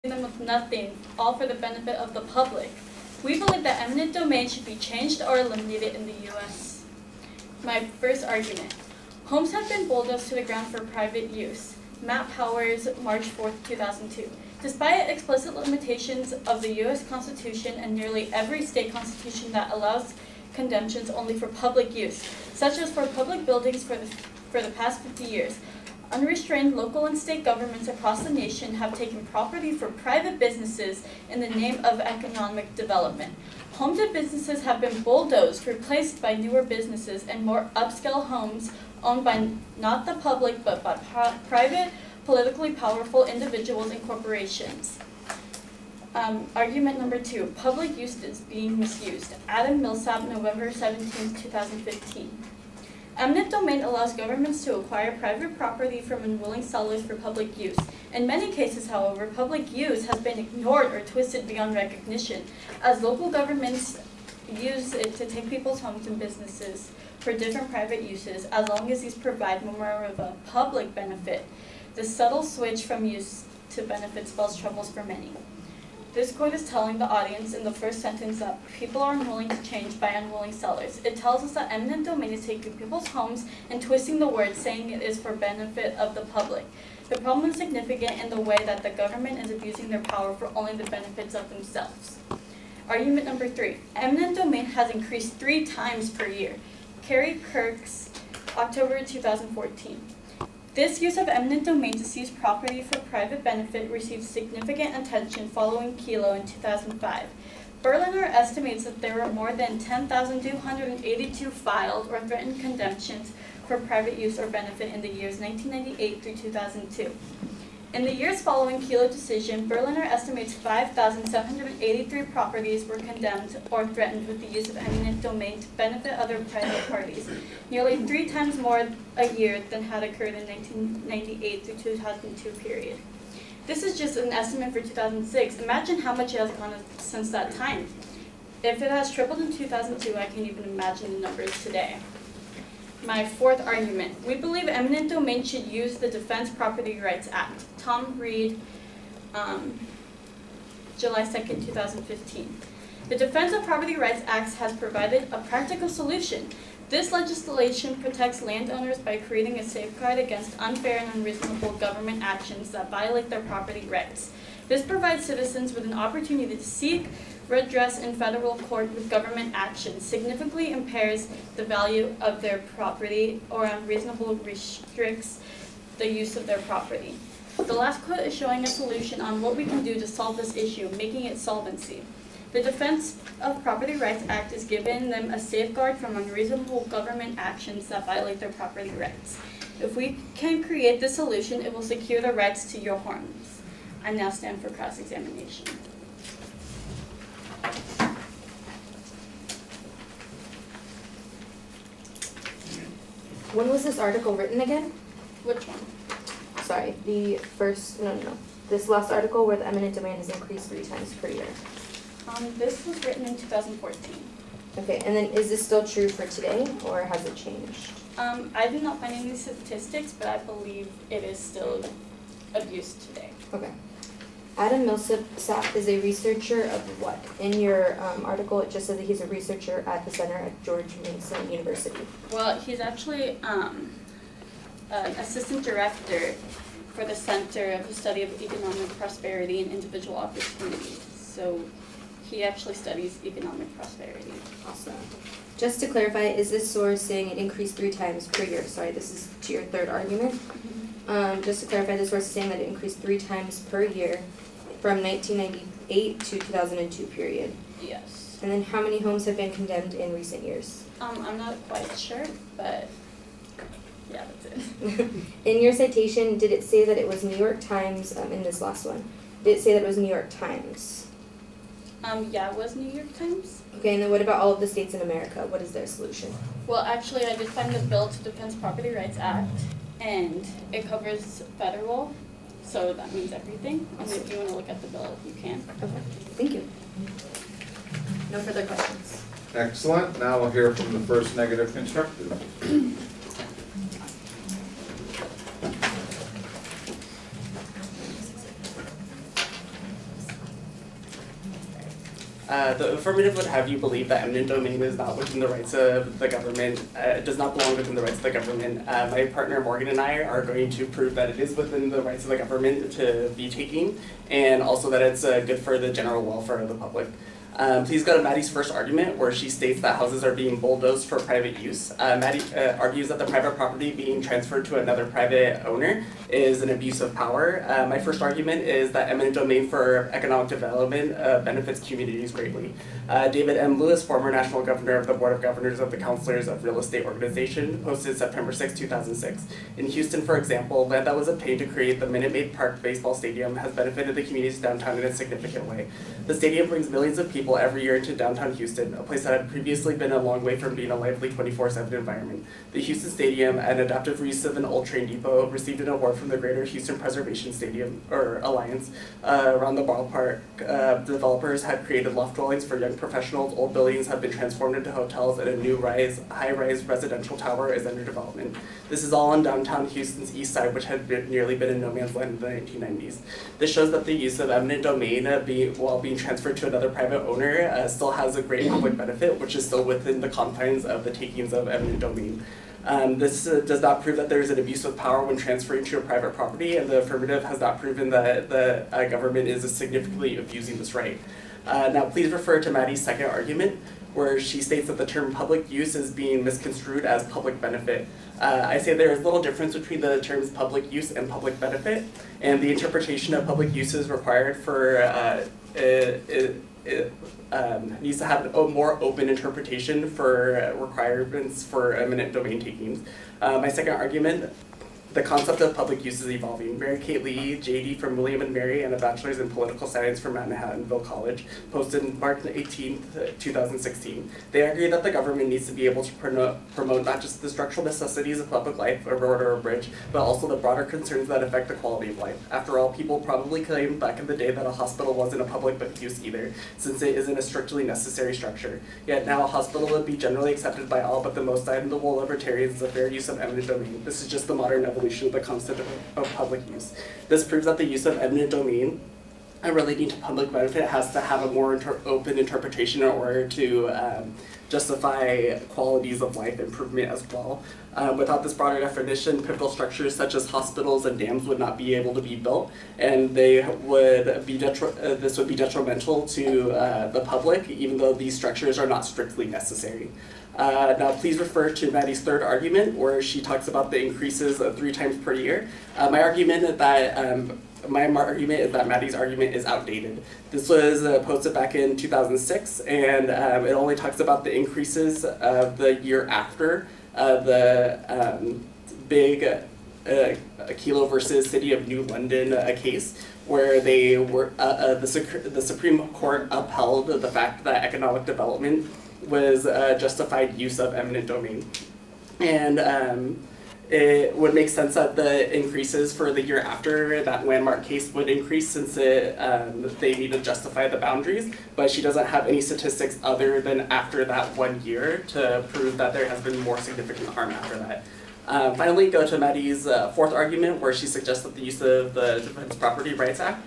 them with nothing, all for the benefit of the public. We believe that eminent domain should be changed or eliminated in the U.S. My first argument. Homes have been bulldozed to the ground for private use. Matt Powers, March 4, 2002. Despite explicit limitations of the U.S. Constitution and nearly every state constitution that allows condemnations only for public use, such as for public buildings for the past 50 years, unrestrained local and state governments across the nation have taken property for private businesses in the name of economic development. Homes and businesses have been bulldozed, replaced by newer businesses and more upscale homes owned by not the public but by private, politically powerful individuals and corporations. Argument number 2, public use is being misused. Adam Millsap, November 17, 2015. Eminent domain allows governments to acquire private property from unwilling sellers for public use. In many cases, however, public use has been ignored or twisted beyond recognition, as local governments use it to take people's homes and businesses for different private uses, as long as these provide more of a public benefit. The subtle switch from use to benefit spells troubles for many. This quote is telling the audience in the first sentence that people are unwilling to change by unwilling sellers. It tells us that eminent domain is taking people's homes and twisting the word, saying it is for benefit of the public. The problem is significant in the way that the government is abusing their power for only the benefits of themselves. Argument number 3. Eminent domain has increased 3 times per year. Carrie Kirk's, October 2014. This use of eminent domain to seize property for private benefit received significant attention following Kelo in 2005. Berliner estimates that there were more than 10,282 filed or threatened condemnations for private use or benefit in the years 1998 through 2002. In the years following Kelo's decision, Berliner estimates 5,783 properties were condemned or threatened with the use of eminent domain to benefit other private parties, nearly 3 times more a year than had occurred in 1998 through 2002 period. This is just an estimate for 2006. Imagine how much it has gone up since that time. If it has tripled in 2002, I can't even imagine the numbers today. My fourth argument. We believe eminent domain should use the Defense Property Rights Act. Tom Reed, July 2nd, 2015. The Defense of Property Rights Act has provided a practical solution. This legislation protects landowners by creating a safeguard against unfair and unreasonable government actions that violate their property rights. This provides citizens with an opportunity to seek redress in federal court with government action, significantly impairs the value of their property or unreasonably restricts the use of their property. The last quote is showing a solution on what we can do to solve this issue, making it solvency. The Defense of Property Rights Act is giving them a safeguard from unreasonable government actions that violate their property rights. If we can create this solution, it will secure the rights to your homes. I now stand for cross-examination. When was this article written again? Which one? Sorry, the first, no. This last article where the eminent domain has increased 3 times per year. This was written in 2014. Okay, and then is this still true for today, or has it changed? I did not find any statistics, but I believe it is still abused today. Okay. Adam Millsap is a researcher of what? In your article, it just says that he's a researcher at the Center at George Mason University. Well, he's actually an assistant director for the Center of the Study of Economic Prosperity and Individual Opportunities. So he actually studies economic prosperity. Awesome. Just to clarify, is this source saying it increased 3 times per year? Sorry, this is to your third argument. Just to clarify, this source is saying that it increased 3 times per year from 1998 to 2002 period. Yes. And then how many homes have been condemned in recent years? I'm not quite sure, but yeah, that's it. In your citation, did it say that it was New York Times, in this last one? Did it say that it was New York Times? Yeah, it was New York Times. Okay, and then what about all of the states in America? What is their solution? Well, actually, I did find the bill to Defense Property Rights Act, and it covers federal, so that means everything. And if you want to look at the bill, you can. Okay, thank you. No further questions. Excellent. Now we'll hear from the first negative constructive. The affirmative would have you believe that eminent domain is not within the rights of the government, does not belong within the rights of the government. My partner Morgan and I are going to prove that it is within the rights of the government to be taking, and also that it's good for the general welfare of the public. Please go to Maddie's first argument, where she states that houses are being bulldozed for private use. Maddie argues that the private property being transferred to another private owner is an abuse of power. My first argument is that eminent domain for economic development benefits communities greatly. David M. Lewis, former national governor of the Board of Governors of the Counselors of Real Estate Organization, posted September 6, 2006. In Houston, for example, land that was obtained to create the Minute Maid Park baseball stadium has benefited the communities downtown in a significant way. The stadium brings millions of people every year into downtown Houston, a place that had previously been a long way from being a lively 24/7 environment. The Houston Stadium, an adaptive reuse of an old train depot, received an award from the Greater Houston Preservation Stadium Alliance. Around the ballpark, developers had created loft dwellings for young professionals. Old buildings have been transformed into hotels, and a new high-rise residential tower is under development. This is all on downtown Houston's east side, which had nearly been in no man's land in the 1990s. This shows that the use of eminent domain, while being transferred to another private owner, still has a great public benefit, which is still within the confines of the takings of eminent domain. This does not prove that there is an abuse of power when transferring to a private property, and the affirmative has not proven that the government is significantly abusing this right. Now, please refer to Maddie's second argument, where she states that the term public use is being misconstrued as public benefit. I say there is little difference between the terms public use and public benefit, and the interpretation of public use is required for needs to have a more open interpretation for requirements for eminent domain takings. My second argument, the concept of public use is evolving. Mary Kate Lee, JD from William and Mary, and a bachelor's in political science from Manhattanville College, posted March 18, 2016. They agree that the government needs to be able to promote not just the structural necessities of public life, a road or a bridge, but also the broader concerns that affect the quality of life. After all, people probably claimed back in the day that a hospital wasn't a public use either, since it isn't a strictly necessary structure. Yet now a hospital would be generally accepted by all but the most dyed-in-the-wool libertarians as a fair use of eminent domain. This is just the modern evolution of the concept of public use. This proves that the use of eminent domain relating to public benefit has to have a more open interpretation in order to justify qualities of life improvement as well. Without this broader definition, pivotal structures such as hospitals and dams would not be able to be built, and they would be this would be detrimental to the public, even though these structures are not strictly necessary. Now, please refer to Maddie's third argument, where she talks about the increases of 3 times per year. My argument is that Maddie's argument is outdated. This was posted back in 2006, and it only talks about the increases of the year after the big Kelo versus City of New London case, where they were the Supreme Court upheld the fact that economic development was justified use of eminent domain. And it would make sense that the increases for the year after that landmark case would increase, since they need to justify the boundaries, but she doesn't have any statistics other than after that 1 year to prove that there has been more significant harm after that. Finally, go to Maddie's fourth argument, where she suggests that the use of the Defense Property Rights Act.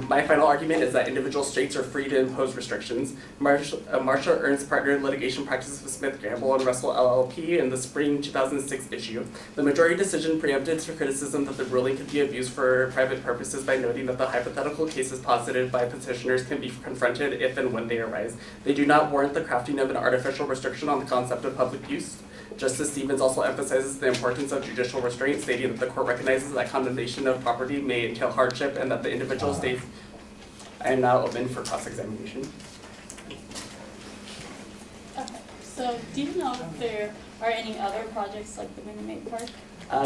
My final argument is that individual states are free to impose restrictions. Marsha Ernst partnered litigation practices with Smith Gamble and Russell LLP in the spring 2006 issue. The majority decision preempted criticism that the ruling could be abused for private purposes by noting that the hypothetical cases posited by petitioners can be confronted if and when they arise. They do not warrant the crafting of an artificial restriction on the concept of public use. Justice Stevens also emphasizes the importance of judicial restraint, stating that the court recognizes that condemnation of property may entail hardship and that the individual states. I am now open for cross-examination. Okay, so do you know if there are any other projects like the Minute Maid Park?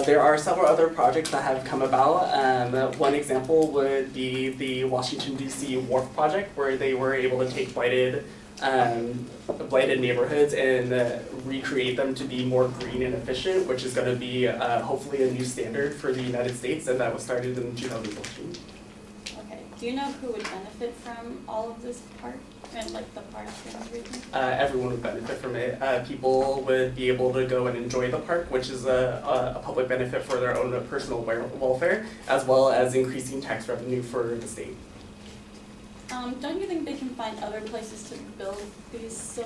There are several other projects that have come about. One example would be the Washington, D.C. Wharf project, where they were able to take blighted neighborhoods and recreate them to be more green and efficient, which is going to be hopefully a new standard for the United States, and that was started in 2014. Okay. Do you know who would benefit from all of this park and like the park and everything? Everyone would benefit from it. People would be able to go and enjoy the park, which is a public benefit for their own personal welfare, as well as increasing tax revenue for the state. Don't you think they can find other places to build these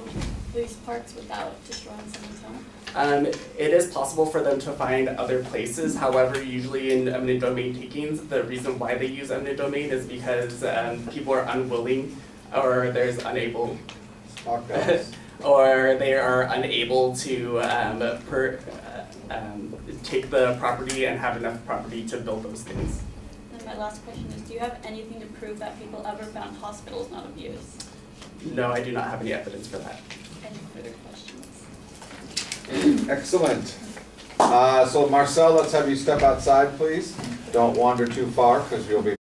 parks without destroying someone's home? It is possible for them to find other places. However, usually in eminent domain takings, the reason why they use eminent domain is because people are unwilling, or there's unable, or they are unable to take the property and have enough property to build those things. And my last question is, do you have anything to prove that people ever found hospitals not abused? No, I do not have any evidence for that. Any further questions? Excellent. So Marcel, let's have you step outside, please. Don't wander too far, because you'll be